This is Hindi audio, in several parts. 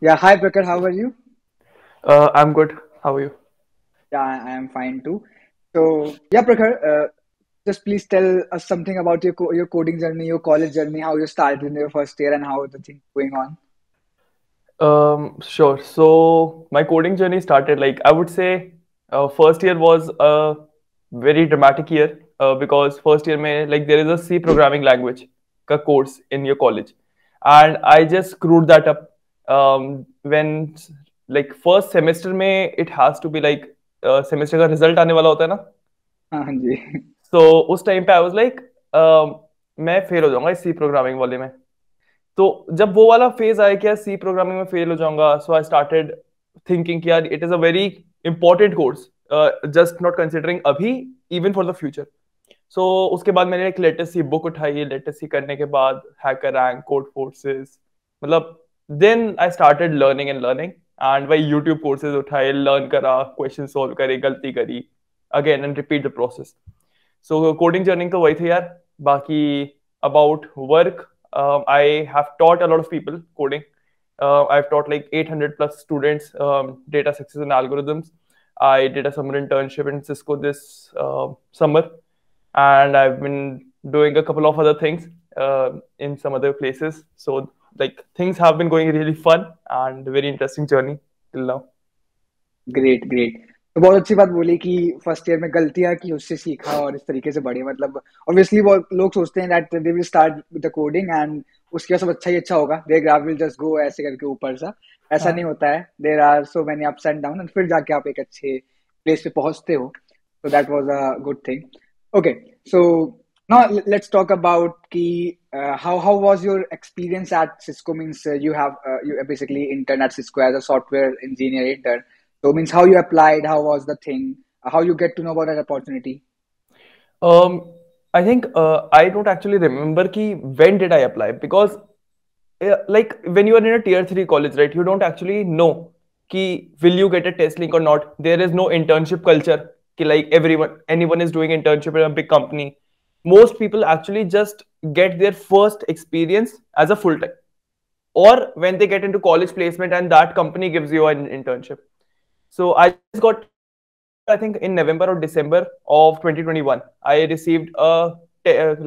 Yeah, hi Prakar, how are you? I'm good. How are you? Yeah, I am fine too. So, yeah, Prakar, just please tell us something about your coding journey, your college journey, how you started in your first year, and how the things going on. Sure. So my coding journey started like I would say first year was a very dramatic year because first year mein like there is a C programming language ka course in your college, and I just screwed that up. When like first semester में it has to be like semester का result आने वाला होता है ना, हाँ हाँ जी. so उस टाइम पे I was like मैं फेल हो जाऊंगा इस सी प्रोग्रामिंग वाले में. तो जब वो वाला फेज आया कि यार सी प्रोग्रामिंग में फेल हो जाऊंगा, सो आई स्टार्टेड थिंकिंग कि यार it is a very important course, just not considering अभी, even for the future. So उसके बाद मैंने एक लेटेस्ट सी बुक उठाई. लेटेस्ट सी करने के बाद हैकर रैंक, कोड फोर्सेस, मतलब then I started learning and learning, and वही यूट्यूब कोर्सेज उठाए, लर्न करा, क्वेश्चन सॉल्व करे, गलती करी, again and repeat the process. So coding journey तो वही थी यार. बाकी about work, I have taught a lot of people coding. I've taught like 800 plus students data success and algorithms. I did a summer internship in Cisco this summer, and I've been doing a couple of other things in some other places. So like things have been going really fun and very interesting journey till now. Great great. तो बहुत अच्छी बात बोली कि फर्स्ट ईयर में गलतियां की उससे सीखा और इस तरीके से बढ़े. मतलब ऑब्वियसली वो लोग सोचते हैं that they will start with the coding and उसके बाद सब अच्छा ही अच्छा होगा, there graph will just go ऐसे करके ऊपर सा. ऐसा नहीं हाँ. होता है. There are so many ups and down and फिर जाके आप एक अच्छे प्लेस पे पहुंचते हो. So that was a good thing. Okay, so now let's talk about ki, how was your experience at Cisco? Means you basically intern at Cisco as a software engineer intern. So means how you applied, how was the thing, how you get to know about that opportunity. Um, I think I don't actually remember ki when did I apply, because like when you are in a tier 3 college, right, you don't actually know ki will you get a test link or not. There is no internship culture ki like anyone is doing internship in a big company. Most people actually just get their first experience as a full time, or when they get into college placement and that company gives you an internship. So I just got, I think in November or December of 2021, I received a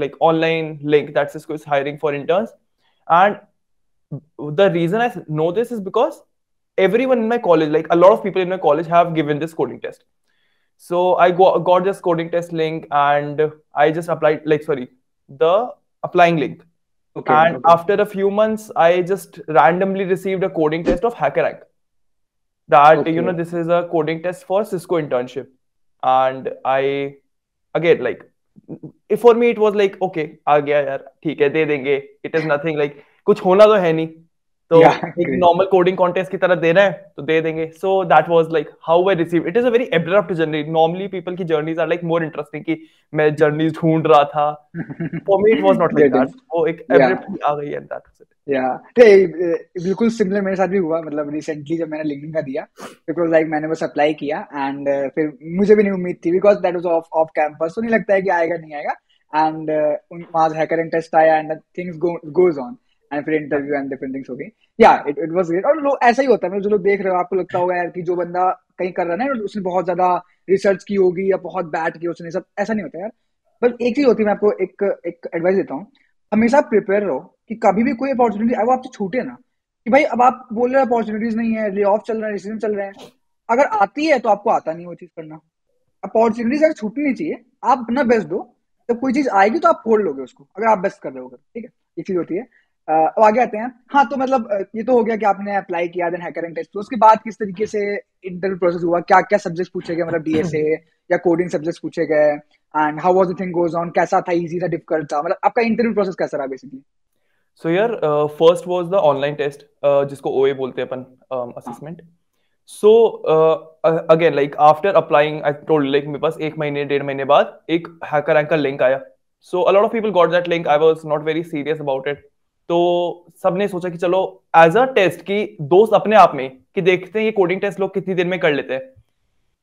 like online link that Cisco is hiring for interns. And the reason I know this is because everyone in my college, like a lot of people in my college, have given this coding test. So I got this coding test link, and I just applied, like, sorry, the applying link. Okay, And okay, after a few months, I just randomly received a coding test of HackerRank, that okay. this is a coding test for Cisco internship. And I, again, like, for me it was like, okay, आ गया यार, ठीक है, दे देंगे, it is nothing, like कुछ होना तो है नहीं, तो Yeah, एक great. नॉर्मल कोडिंग कॉन्टेस्ट की तरह देना है तो दे देंगे. So that was like how I receive. It is a very abrupt journey. Normally people की journeys are like more interesting, कि मैं जर्नीज ढूंढ रहा था. For me it was not like Get that. it. वो एक Yeah. एब्रप्टली आ गई एंड दैट वाज इट. या तो बिल्कुल सिमिलर मेरे साथ भी हुआ. मतलब रिसेंटली जब मैंने लिंक्डइन का दिया, बिकॉज लाइक मैंने बस अप्लाई किया एंड फिर मुझे भी नहीं उम्मीद थी because that was of off campus, तो नहीं लगता है कि आएगा नहीं आएगा. एंड वहां हैकर टेस्ट आया and things goes on and फिर इंटरव्यू एंड डिफरेंट थिंग्स हो गई. या इट इट वाज ग्रेट. और लोग ऐसा ही होता है. मतलब जो लोग देख रहे हो आपको लगता होगा यार कि जो बंदा कहीं कर रहा है ना उसने बहुत ज्यादा रिसर्च की होगी या बहुत बैठ की उसने, सब ऐसा नहीं होता यार. बस एक चीज होती है, मैं आपको एक एक एडवाइस देता हूँ. हमेशा प्रिपेयर रहो कि कभी भी कोई अपॉर्चुनिटी वो आपसे छूटे ना. कि भाई अब आप बोल रहे हो अपॉर्चुनिटीज नहीं है, ले ऑफ चल रहा है, डिसीजन चल रहे हैं. अगर आती है तो आपको आता नहीं वो चीज करना. अपॉर्चुनिटीज अगर छूटनी नहीं चाहिए. आप अपना बेस्ट दो. जब कोई चीज आएगी तो आप फोड़ लोगे उसको, अगर आप बेस्ट कर रहे हो अगर. ठीक है, ये चीज होती है. अब आगे आते हैं. हाँ, तो मतलब ये तो हो गया कि आपने अप्लाई किया, देन हैकरिंग टेस्ट. तो उसके बाद किस तरीके से इंटरव्यू प्रोसेस हुआ, क्या क्या सब्जेक्ट पूछे गए, मतलब डीएसए या कोडिंग सब्जेक्ट पूछे गए, and how was the thing goes on, कैसा था, इजी था, डिफिकल्ट था, मतलब आपका इंटरव्यू प्रोसेस कैसा रहा बेसिकली. सो यार first was the online test, जिसको ओए बोलते हैं अपन, हाँ. Assessment. So again like after applying I told, like मेरे पास एक महीने डेढ़ महीने बाद एक हैकर रैंक का लिंक आया. So a lot of people got that link. I was not very serious about it. तो सबने सोचा कि चलो एज अ टेस्ट, की दोस्त अपने आप में कि देखते हैं ये कोडिंग टेस्ट लोग कितनी देर में कर लेते हैं.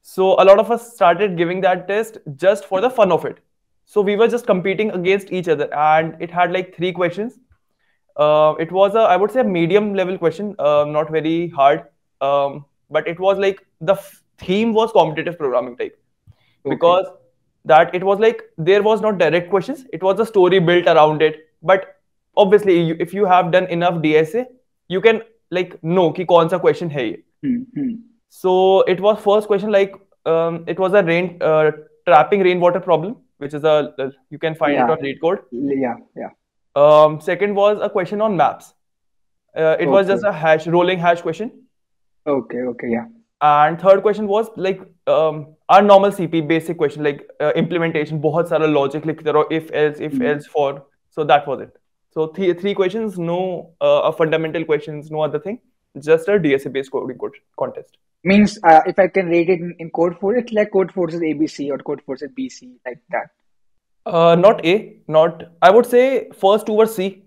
So a lot of us started giving that test just for the fun of it. So we were just competing against each other, and it had like three questions. It was a, I would say, a medium level question, not very hard, but it was like the theme was competitive programming type, Okay. because that it was like there was not direct questions, it was a story built around it. But obviously if you have done enough DSA, you can like know कि कौन सा question है ये. So it was first question like it was a trapping rainwater problem, which is you can find it on LeetCode. Yeah. Second was a question on maps. It was just a rolling hash question. Okay, yeah. And third question was like our normal CP basic question, like implementation, बहुत सारा logic लिखते रहो, if else for. So that was it. So three questions, no fundamental questions, no other thing, just a DSA based coding contest. Means if I can rate it in code force, it's like code force is ABC or code force is BC, like that. Not A, not, I would say first two were C.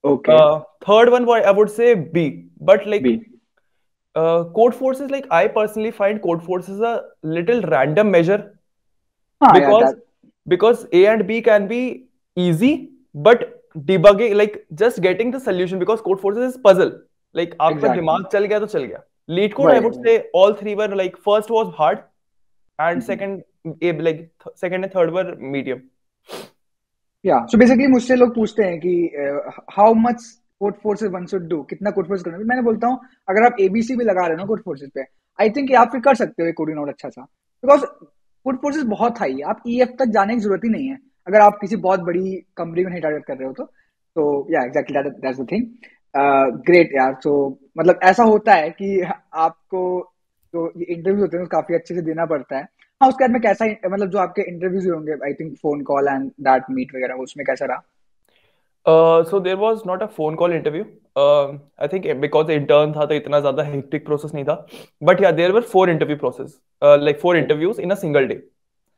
Okay. Third one I would say B, but like B. Code force is like, I personally find code force is a little random measure, because A and B can be easy, but debugging, like just getting the solution, because code force is puzzle, like आपका दिमाग चल गया तो चल गया. LeetCode, I would say all three were like, first was hard and second and third were medium. Yeah, so basically मुझसे लोग पूछते हैं कि how much code forces one should do, कितना code forces करना है. मैंने बोलता हूँ अगर आप ABC भी लगा रहे हो ना code forces पे, I think आप फिर कर सकते हो कोडिंग नोट अच्छा सा, because code forces बहुत हाई है, आप EF तक जाने की जरूरत ही नहीं है अगर आप किसी बहुत बड़ी कंपनी में नहीं टारगेट कर रहे हो तो yeah, exactly that's the thing. Great यार. So मतलब ऐसा होता है कि आपको जो इंटरव्यू होते हैं काफी अच्छे से देना पड़ता है. हाँ, उसके बाद में कैसा मतलब जो आपके इंटरव्यूज होंगे, I think phone call and that meet वगैरह, उसमें कैसा रहा? So there was not a phone call interview. I think because intern था तो इतना ज़्यादा hectic process नहीं था. But yeah, there were 4 interview process, like 4 interviews in a single day.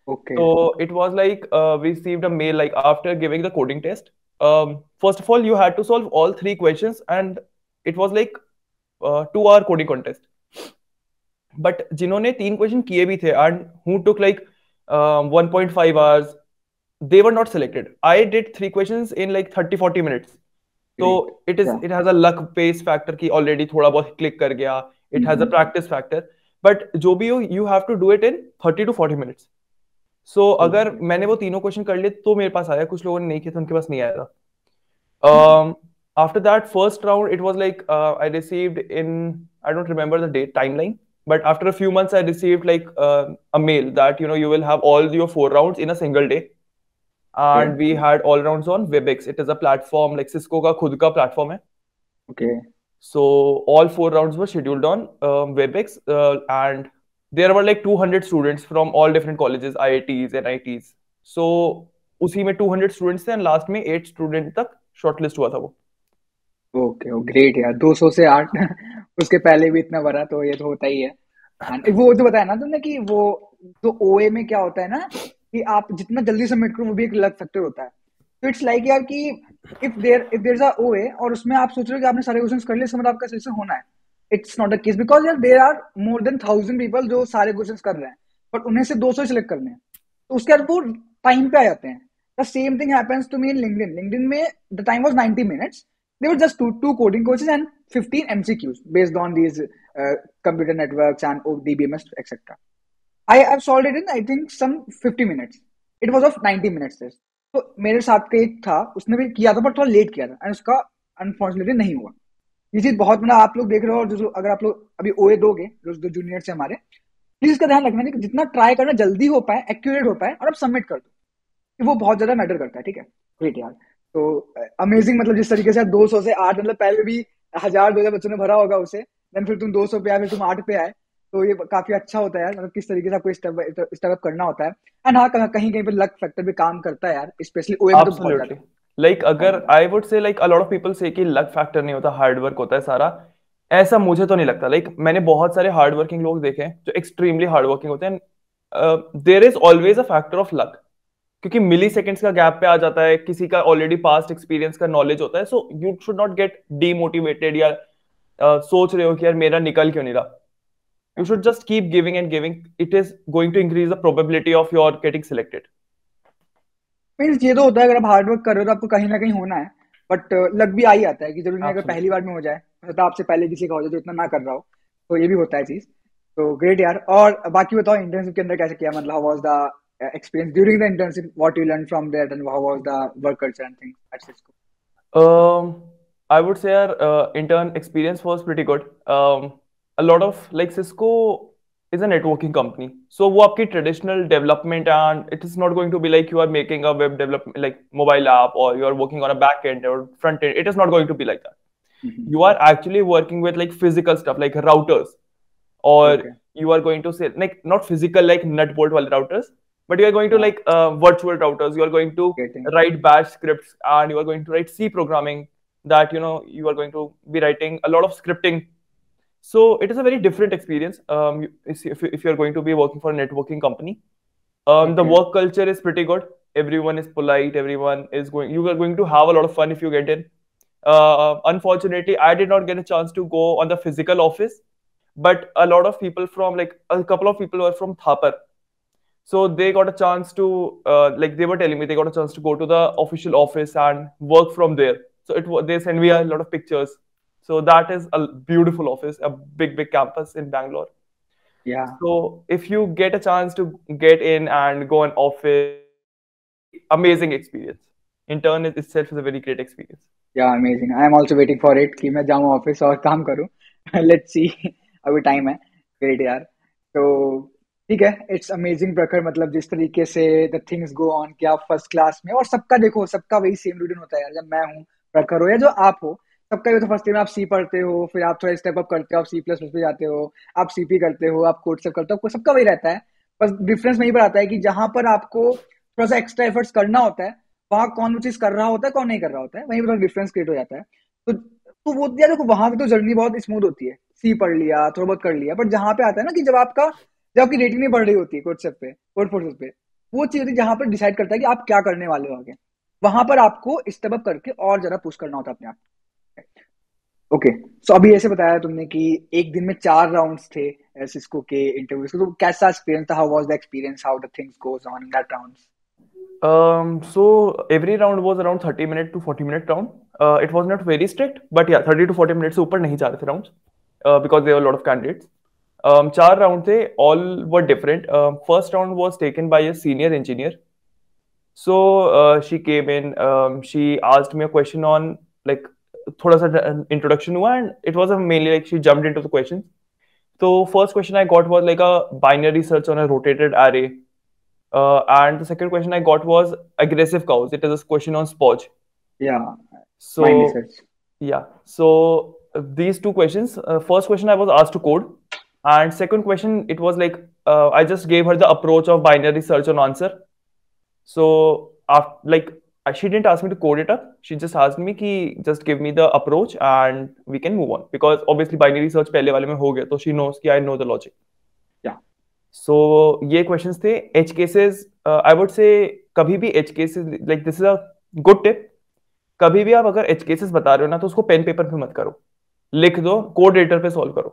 Okay. So it was like we received a mail like after giving the coding test. First of all, you had to solve all 3 questions, and it was like 2-hour coding contest. But जिन्होंने 3 क्वेश्चन किए भी थे and who took like 1.5 hours, they were not selected. I did 3 questions in like 30-40 minutes. So it has a luck based factor कि already थोड़ा बहुत click कर गया. It has a practice factor. But जो भी हो, you have to do it in 30 to 40 minutes. So अगर मैंने वो तीनों क्वेश्चन कर लिए तो मेरे पास आया, कुछ लोगों ने नहीं किया तो उनके पास नहीं आया था. After that first round, it was like I received in, I don't remember the date timeline, but after a few months I received like a mail that you will have all your 4 rounds in a single day. And we had all rounds on Webex. It is a platform like Cisco का खुद का platform है. Okay. So all 4 rounds were scheduled on Webex, and there were like 200 students from all different colleges, IITs, NITs. So उसी में 200 students थे and last में 8 student तक shortlist हुआ था वो. ओके, ग्रेट यार. 200 से 8 उसके पहले भी इतना बड़ा, तो ये तो होता ही है. एंड वो जो बताया ना तुमने कि वो जो ओए में क्या होता है ना कि आप जितना जल्दी सबमिट करो वो भी एक लक फैक्टर होता है. तो इट्स लाइक यार कि इफ देयर इज अ ओए और उसमें आप सोच रहे हो कि आपने सारे क्वेश्चंस कर लिए, इसका मतलब आपका सिलेक्शन होना है. It's not the case, because यार there are more than 1000 people जो सारे क्वेश्चंस कर रहे हैं, बट उन्हें से 200 सिलेक्ट करने हैं. तो उसके बाद वो टाइम पे आ जाते हैं. The same thing happens to me in LinkedIn में the time was 90 minutes. They were just two coding courses and 15 MCQs based on these computer networks and DBMS, etc. I have solved it in, I think, some 50 minutes. It was of 90 minutes test. तो मेरे साथ का एक था, उसने भी किया था पर थोड़ा लेट किया था एंड उसका अनफॉर्चुनेटली नहीं हुआ. ये चीज बहुत, मतलब आप लोग देख रहे हो, और जो अगर आप लोग अभी ओए दोगे जो जूनियर से हमारे, प्लीज इसका ध्यान रखना कि जितना ट्राई करना जल्दी हो पाए, एक्यूरेट हो पाए, और आप सबमिट कर दो, वो बहुत ज्यादा मैटर करता है. ठीक है, ग्रेट यार. तो अमेजिंग, मतलब जिस तरीके से 200 से 8, मतलब पहले भी 1000-2000 बच्चों ने भरा होगा उसे, देन फिर तुम 200 पे आए, फिर तुम 8 पे आए, तो ये काफी अच्छा होता है यार. मतलब किस तरीके से आपको स्टेप अप करना होता है. एंड हाँ, कहीं कहीं पे लक फैक्टर भी काम करता है यार, स्पेशली ओए में तो बहुत ज्यादा. लाइक अगर I would say like a lot of people से कि लक फैक्टर नहीं होता, हार्ड वर्क होता है सारा, ऐसा मुझे तो नहीं लगता. लाइक मैंने बहुत सारे हार्ड वर्किंग लोग देखे हैं जो एक्सट्रीमली हार्ड वर्किंग होते हैं. There is always a factor of luck, क्योंकि मिली सेकेंड्स का गैप पे आ जाता है, किसी का ऑलरेडी पास्ट एक्सपीरियंस का नॉलेज होता है. So you should not gate demotivated या सोच रहे हो कि यार मेरा निकल क्यों नहीं रहा. You should just keep giving and giving. It is going to increase the probability of your getting selected. Means ये तो होता है, अगर आप हार्ड वर्क कर रहे हो तो आपको कहीं ना कहीं होना है, बट लग भी आ ही आता है कि जरूरी नहीं अगर पहली Absolutely. बार में हो जाए, तो आपसे पहले किसी का हो जाए जो इतना ना कर रहा हो, तो ये भी होता है चीज। तो ग्रेट यार। और बाकी बताओ इंटर्नशिप के अंदर कैसे किया, मतलब how was the experience during the internship, what you learned from that, and how was the work culture and things at Cisco? Um, I would say our intern experience was pretty good. A lot of like Cisco is a networking company, so वो आपकी traditional development, and it is not going to be like you are making a web development like mobile app or you are working on a back end or front end. It is not going to be like that. Mhm. You are actually working with like physical stuff like routers, or Okay. you are going to say like not physical like nut bolt wale routers, but you are going to Yeah. like virtual routers. You are going to Getting. write bash scripts, and you are going to write C programming, that you are going to be writing a lot of scripting. So it is a very different experience. If you are going to be working for a networking company, the Okay. work culture is pretty good. Everyone is polite. Everyone is going. You are going to have a lot of fun if you get in. Unfortunately, I did not get a chance to go on the physical office, but a lot of people from like a couple of people were from Thapar, so they got a chance to like they were telling me they got a chance to go to the official office and work from there. So they sent me a lot of pictures. So that is a beautiful office, a big campus in Bangalore. Yeah. So if you get a chance to get in and go in office, it is a very amazing experience. Intern itself is a very great experience. Yeah, amazing. I am also waiting for it कि मैं जाऊँ ऑफिस और काम करूँ। Let's see, अभी टाइम है। ग्रेट यार। तो ठीक है, इट्स अमेजिंग प्रखर, मतलब जिस तरीके से द थिंग्स गो ऑन कि आप फर्स्ट क्लास में, और सबका देखो, सबका वही सेम रूटीन होता है यार। जब मैं हूँ, प्रखर हो या जो आप हो, सबका ये तो फर्स्ट ईयर में आप सी पढ़ते हो, फिर आप थोड़ा स्टेप अप करते हो, आप सी प्लस प्लस पे जाते हो, आप सीपी करते हो, आप कोड सेव करते हो, सबका वही रहता है। बस डिफरेंस वहीं पर आता है कि जहां पर आपको थोड़ा सा एक्स्ट्रा एफर्ट्स करना होता है, वहां कौन वो चीज कर रहा होता है, कौन नहीं कर रहा होता है, वहीं पर डिफरेंस क्रिएट हो जाता है। तो वो यार देखो, वहां पे तो जर्नी बहुत स्मूथ होती है, सी पढ़ लिया, थोड़ा बहुत कर लिया, बट जहां पे आता है ना कि जब आपकी रेटिंग नहीं बढ़ रही होती है कोड पे, कोड फोर्सेस पे, वो चीज होती है जहां पर डिसाइड करता है कि आप क्या करने वाले हो आगे। वहां पर आपको स्टेप अप करके और ज्यादा पुश करना होता है अपने आप। ओके। सो अभी ऐसे बताया तुमने कि एक दिन में 4 राउंड्स थे सिस्को के इंटरव्यूज के, तो कैसा एक्सपीरियंस था, how was the experience, how the things goes on in that rounds? So every round was around 30 minute to 40 minute round. It was not very strict, but yeah, 30 to 40 minutes से ऊपर नहीं जा रहे थे rounds, because there were a lot of candidates. 4 round थे, all were different. First round was taken by a senior engineer. So she came in, she asked me a question on like थोड़ा सा introduction हुआ, and it was mainly like she jumped into the questions. So first question I got was like a binary search on a rotated array. And the second question I got was aggressive cows. It is a question on Spoj. या, mind So research. yeah, so these two questions. First question I was asked to code, and second question it was like I just gave her the approach of binary search on answer. So after, like she didn't ask me to code it up. She just asked me कि just give me the approach and we can move on, because obviously binary search पहले वाले में हो गया, तो she knows कि I know the logic. या। सो ये क्वेश्चंस थे एज केसेस। आई वुड से कभी भी edge cases, like this is a good tip, कभी भी आप अगर एज केसेस बता रहे हो ना, तो उसको पेन पेपर पे मत करो, लिख दो, कोड एडिटर पे सॉल्व करो,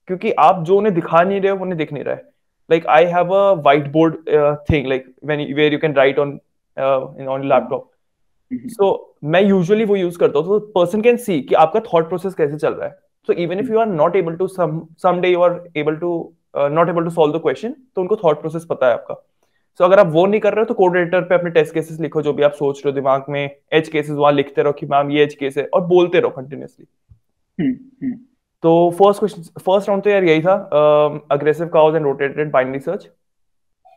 क्योंकि आप जो उन्हें दिखा नहीं रहे हो उन्हें दिख नहीं रहा है। Like I have a white board thing like where you can write on on laptop. So मैं यूजुअली वो यूज करता हूँ, तो पर्सन कैन सी कि आपका थॉट प्रोसेस कैसे चल रहा है। So even if you are not able to some day you are able to not able to solve the question, तो उनको थॉट प्रोसेस पता है आपका। सो अगर आप वो नहीं कर रहे हो, तो कोड एडिटर पे अपने टेस्ट केसेस लिखो, जो भी आप सोच रहे हो दिमाग में, एज केसेस वहां लिखते रहो कि मैम ये एज केस है, और बोलते रहो कंटिन्यूसली। तो फर्स्ट राउंड तो यार यही था, aggressive cause and rotated binary search.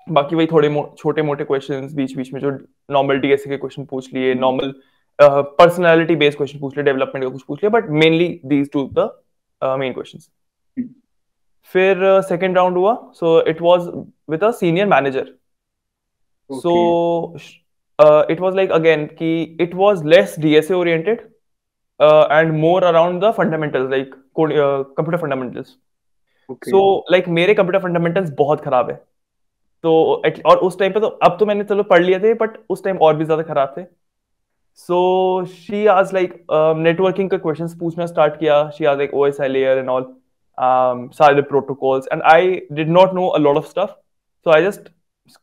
बाकी वही थोड़े छोटे मोटे क्वेश्चंस बीच बीच में, जो नॉर्मल डीएसए के क्वेश्चन पूछ लिए, नॉर्मल पर्सनालिटी बेस्ड क्वेश्चन पूछ लिए, डेवलपमेंट का कुछ पूछ लिया, but mainly these two the main questions. फिर सेकेंड राउंड हुआ, so it was with a senior manager. So it was like again कि it was less DSA oriented and more around the fundamentals, like computer fundamentals. So like मेरे कंप्यूटर फंडामेंटल्स बहुत खराब है, तो और उस टाइम पे, तो अब तो मैंने चलो पढ़ लिए थे, बट उस टाइम और भी ज्यादा खराब थे। सो शी आज लाइक नेटवर्किंग का क्वेश्चंस पूछना स्टार्ट किया। शी आज like OSI layer and all, सारे protocols, and I did not know a lot of stuff, so I just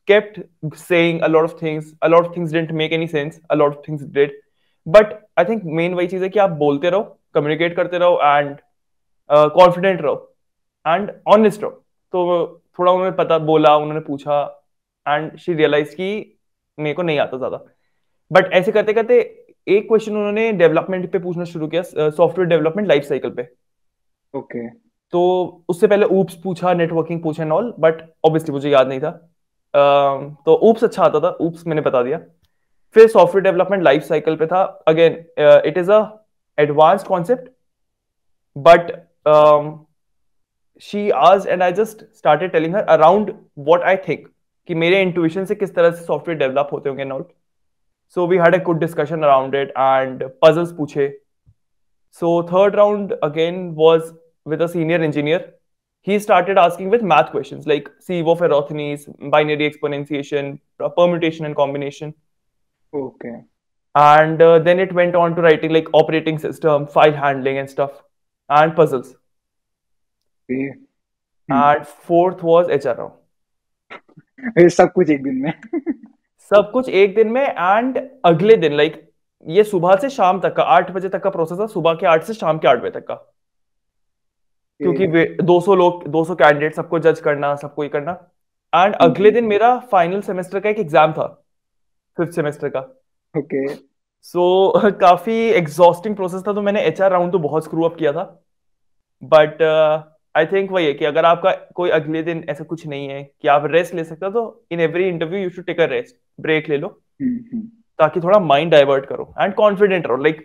kept saying a lot of things. A lot of things didn't make any sense, a lot of things did, but I think main वही चीज है कि आप बोलते रहो, कम्युनिकेट करते रहो एंड कॉन्फिडेंट रहो एंड ऑनेस्ट रहो। तो थोड़ा उन्होंने पता बोला, उन्होंने पूछा एंड शी रियलाइज कि मेरे को नहीं आता ज्यादा। बट ऐसे करते करते एक क्वेश्चन उन्होंने डेवलपमेंट पे पूछना शुरू किया, सॉफ्टवेयर डेवलपमेंट लाइफ साइकिल पे। ओके। तो उससे पहले ऊप्स पूछा, नेटवर्किंग पूछा एंड ऑल, बट ऑब्वियसली मुझे याद नहीं था। तो ऊप्स अच्छा आता था, ऊप्स मैंने बता दिया। फिर सॉफ्टवेयर डेवलपमेंट लाइफ साइकिल पे था। Again it is a advanced concept, but she asked and I just started telling her around what I think, कि मेरे इंट्यूशन से किस तरह से सॉफ्टवेयर डेवलप होते होंगे not. So we had a good discussion around it and puzzles पूछे। So third round again was with a senior engineer. He started asking with math questions like CEVO for Archimedes, binary exponentiation, permutation and combination. Okay. And then it went on to writing like operating system, file handling and stuff, and puzzles. And fourth was HR round. ये सब कुछ एक दिन में? सब कुछ एक दिन में एंड अगले दिन लाइक ये सुबह से शाम तक का 8 बजे तक का प्रोसेस था, सुबह के 8 से शाम के 8 बजे तक का। क्योंकि 200 लोग, 200 कैंडिडेट, सबको जज करना, सबको ये करना। एंड अगले दिन मेरा फाइनल सेमेस्टर का एक एग्जाम था, 5th सेमेस्टर का। ओके। सो काफी एग्जॉस्टिंग प्रोसेस था। तो मैंने एचआर राउंड तो बहुत स्क्रू अप किया था, बट आई थिंक वही है कि अगर आपका कोई अगले दिन ऐसा कुछ नहीं है कि आप रेस्ट ले सकते हो, तो in every interview you should take a rest, break ले लो, ताकि थोड़ा माइंड डाइवर्ट करो एंड कॉन्फिडेंट रहो। Like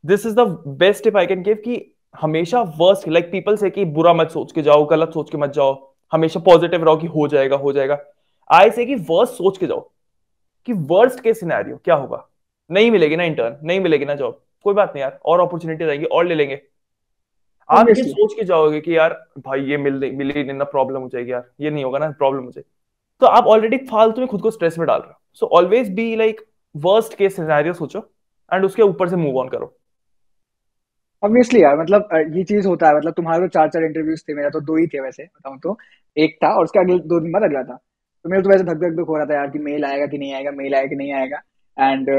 this is the best tip I can give कि हमेशा वर्स्ट, लाइक पीपल से कि बुरा मत सोच के जाओ, गलत सोच के मत जाओ, हमेशा पॉजिटिव रहो कि हो जाएगा हो जाएगा। आई से कि वर्स्ट सोच के जाओ कि वर्स्ट के सिनेरियो क्या होगा, नहीं मिलेगी ना इंटर्न, नहीं मिलेगी ना जॉब, कोई बात नहीं यार, और अपॉर्चुनिटी आएगी और ले लेंगे। आप ये सोच के जाओगे कि यार भाई ये मिली नहीं ना, प्रॉब्लम हो जाएगी यार, ये नहीं होगा ना, प्रॉब्लम हो जाएगी, तो आप ऑलरेडी फालतू में खुद को स्ट्रेस में डाल रहे हो। So always be like worst case scenario सोचो एंड उसके ऊपर से मूव ऑन करो। ऑब्वियसली यार, मतलब ये चीज होता है। मतलब तुम्हारे तो 4 इंटरव्यूज थे, मेरा तो 2 ही थे वैसे बताऊं तो। एक था और उसके अगले 2 दिन बाद अगला था। तो मेरे तो वैसे धक धक धक हो रहा था यार कि मेल आएगा कि नहीं आएगा, मेल आएगा कि नहीं आएगा। एंड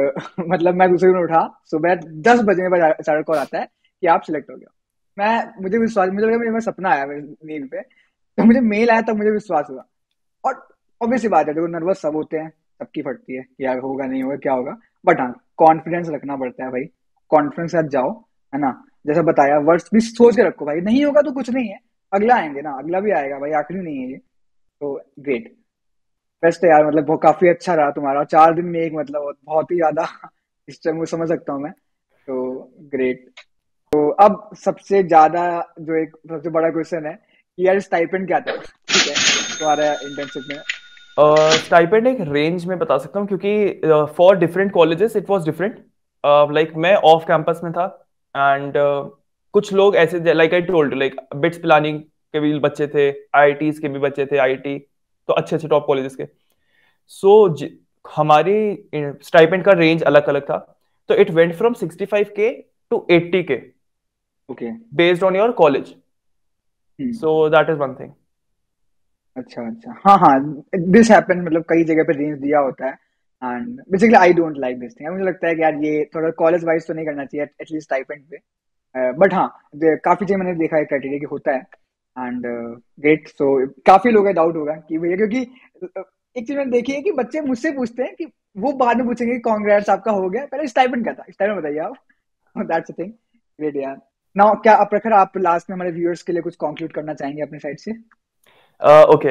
मतलब मैं दूसरे दिन उठा, सुबह 10 बजे मेरे पास सारा कॉल आता है कि आप सिलेक्ट हो गया। मुझे विश्वास, मुझे लगा मेरा सपना आया मेरी नींद पे, तो मुझे मेल आया तब मुझे विश्वास हुआ। और ऑब्वियसली बात है, देखो नर्वस सब होते हैं, सबकी फटती है कि यार होगा नहीं होगा क्या होगा। बट हाँ, कॉन्फिडेंस रखना पड़ता है भाई, कॉन्फिडेंस के साथ जाओ, है ना। जैसा बताया, वर्ड्स भी सोच के रखो भाई, नहीं होगा तो कुछ नहीं है, अगला आएंगे ना, अगला भी आएगा भाई, आखिरी नहीं है ये। तो ग्रेट, बेस्ट है यार। मतलब वो काफी अच्छा रहा तुम्हारा 4 दिन में एक, मतलब बहुत ही ज्यादा इस टाइम वो समझ सकता हूँ मैं। तो ग्रेट। तो अब सबसे ज्यादा जो एक सबसे बड़ा क्वेश्चन है कि यार स्टाइपेंड क्या था, ठीक है, तुम्हारा इंटर्नशिप में? स्टाइपेंड एक रेंज में बता सकता हूँ, क्योंकि for different colleges it was different. Like मैं ऑफ कैंपस में था एंड कुछ लोग ऐसे, like I told, like bits planning के भी बच्चे थे, आईआईटीज के भी बच्चे थे, आईआईटी तो अच्छे अच्छे टॉप कॉलेजेस के। सो हमारी स्टाइपेंड का रेंज अलग अलग था। तो it went from 65K to 80K okay. Based on your college. So that is one thing. अच्छा अच्छा, हाँ हाँ, दिस हैपन, मतलब कई जगह पे रेंज दिया होता है। And basically I don't like this thing. मुझे लगता है कि यार ये थोड़ा कॉलेज वाइज तो नहीं करना चाहिए एटलीस्ट स्टाइपेंड पे। बट हाँ, काफी जगह मैंने देखा है क्राइटेरिया कि होता है। And great. सो काफी लोगों का डाउट होगा कि भैया, क्योंकि एक चीज मैंने देखी है कि बच्चे मुझसे पूछते हैं कि वो बाद में पूछेंगे कि कांग्रेट्स आपका हो गया, पहले स्टाइपेंड क्या था, स्टाइपेंड बताइए आप। That's a thing. ग्रेट यार। नाउ क्या प्रखर, आप लास्ट में हमारे व्यूअर्स के लिए कुछ कंक्लूड करना चाहेंगे अपनी साइड से? Okay.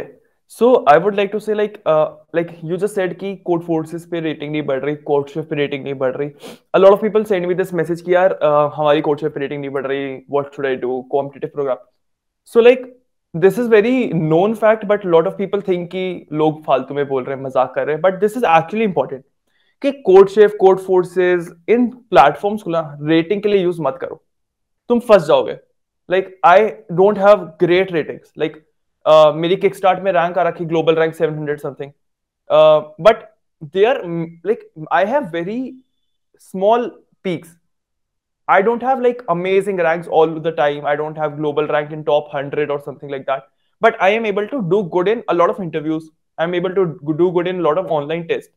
So I would like to say like you just said कि कोड फोर्सेस पे रेटिंग नहीं बढ़ रही, कोड शिफ्ट पे रेटिंग नहीं बढ़ रही। A lot of people send me this message कि यार हमारी कोड शिफ्ट पे रेटिंग नहीं बढ़ रही, what should I do, competitive program. So like this is very known fact, but a lot of people think कि लोग फालतू में बोल रहे हैं, मजाक कर रहे हैं, but this is actually important कि code shift, code forces in platforms को ना रेटिंग के लिए यूज मत करो, तुम फंस जाओगे। Like I don't have great ratings, like मेरी किक स्टार्ट में रैंक आ रखी global rank 700 something, but they are like I have very small peaks. I don't have like amazing ranks all the time. I don't have global rank in top 100 or something like that. But I am able to do good in a lot of interviews. I'm able to do good in a lot of online tests.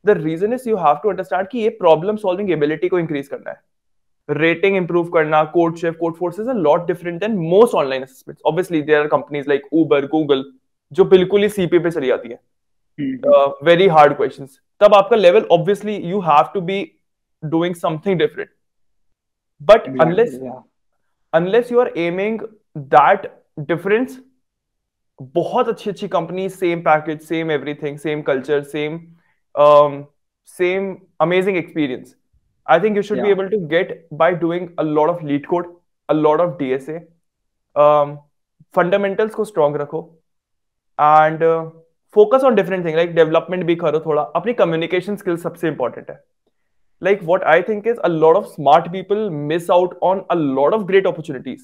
The reason is you have to understand कि ये प्रॉब्लम सॉल्विंग एबिलिटी को इंक्रीज करना है, रेटिंग इंप्रूव करना, CodeChef, Codeforces is a lot different than most online assessments. Obviously there are companies like Uber, Google, जो बिल्कुल ही सीपी पे चली जाती है, वेरी हार्ड क्वेश्चंस. तब आपका level obviously you have to be doing something different. But unless you are aiming that difference, बहुत अच्छी अच्छी company, same package, same everything, same culture, same amazing experience. I think you should be able to get by doing a lot of lead code, a lot of DSA. Fundamentals को strong रखो and focus on different things like development भी करो थोड़ा. अपनी communication skills सबसे important है. Like what I think is a lot of smart people miss out on a lot of great opportunities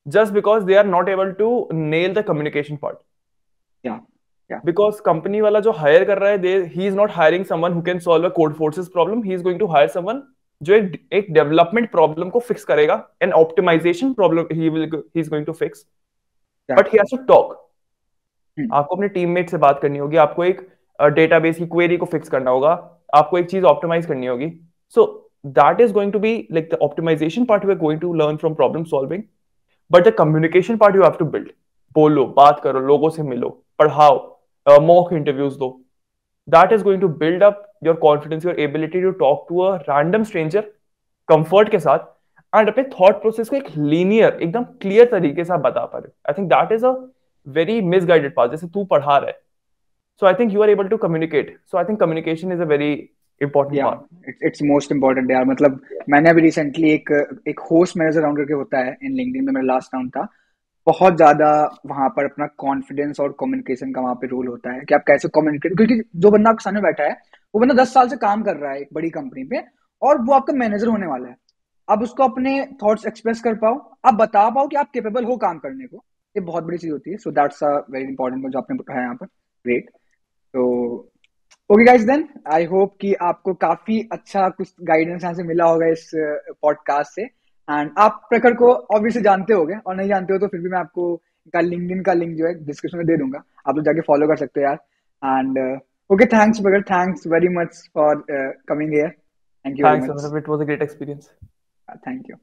just because they are not able to nail the communication part. Because company वाला जो hire कर रहा है, he is not hiring someone who can solve a code forces problem. He is going to hire someone जो एक development problem को fix करेगा, an optimization problem he is going to fix. But he has to talk. आपको अपने टीममेट से बात करनी होगी, आपको एक डेटाबेस की क्वेरी को फिक्स करना होगा, आपको एक चीज ऑप्टिमाइज करनी होगी. So that is going to be like the optimization part we are going to learn from problem solving. But the communication part you have to build. बोलो, बात करो, लोगों से मिलो, पढ़ाओ, mock interviews दो. That is going to build up your confidence, your ability to talk to a random stranger comfort के साथ and अपने thought process को एक linear, एकदम clear तरीके से आप बता पा रहे हो. I think that is a very misguided path. जैसे तू पढ़ा रहा है, so I think you are able to communicate. So I think communication is a very important part. It's most important यार. मतलब मैंने अभी recently एक host manager round करके होता है in LinkedIn में, मेरा last round था. बहुत ज्यादा वहां पर अपना कॉन्फिडेंस और कम्युनिकेशन का वहां पे रोल होता है कि आप कैसे कम्युनिकेट, क्योंकि जो बंदा आपके सामने बैठा है वो बंदा 10 साल से काम कर रहा है एक बड़ी कंपनी पे और वो आपका मैनेजर होने वाला है. आप उसको अपने थॉट्स एक्सप्रेस कर पाओ, आप बता पाओ कि आप केपेबल हो काम करने को, ये बहुत बड़ी चीज होती है. So that's a very important point जो आपने उठाया यहाँ पर. ग्रेट. तो okay guys, then I hope कि आपको काफी अच्छा कुछ गाइडेंस यहाँ से मिला होगा इस पॉडकास्ट से. एंड आप प्रखर को ऑब्वियसली जानते होगे, और नहीं जानते हो तो फिर भी मैं आपको लिंक्डइन का लिंक जो है डिस्क्रिप्शन में दे दूंगा, आप लोग जाके फॉलो कर सकते हो यार. एंड ओके, थैंक्स प्रखर, thanks very much for coming here. Thank you very much. It was a great experience. Thank you.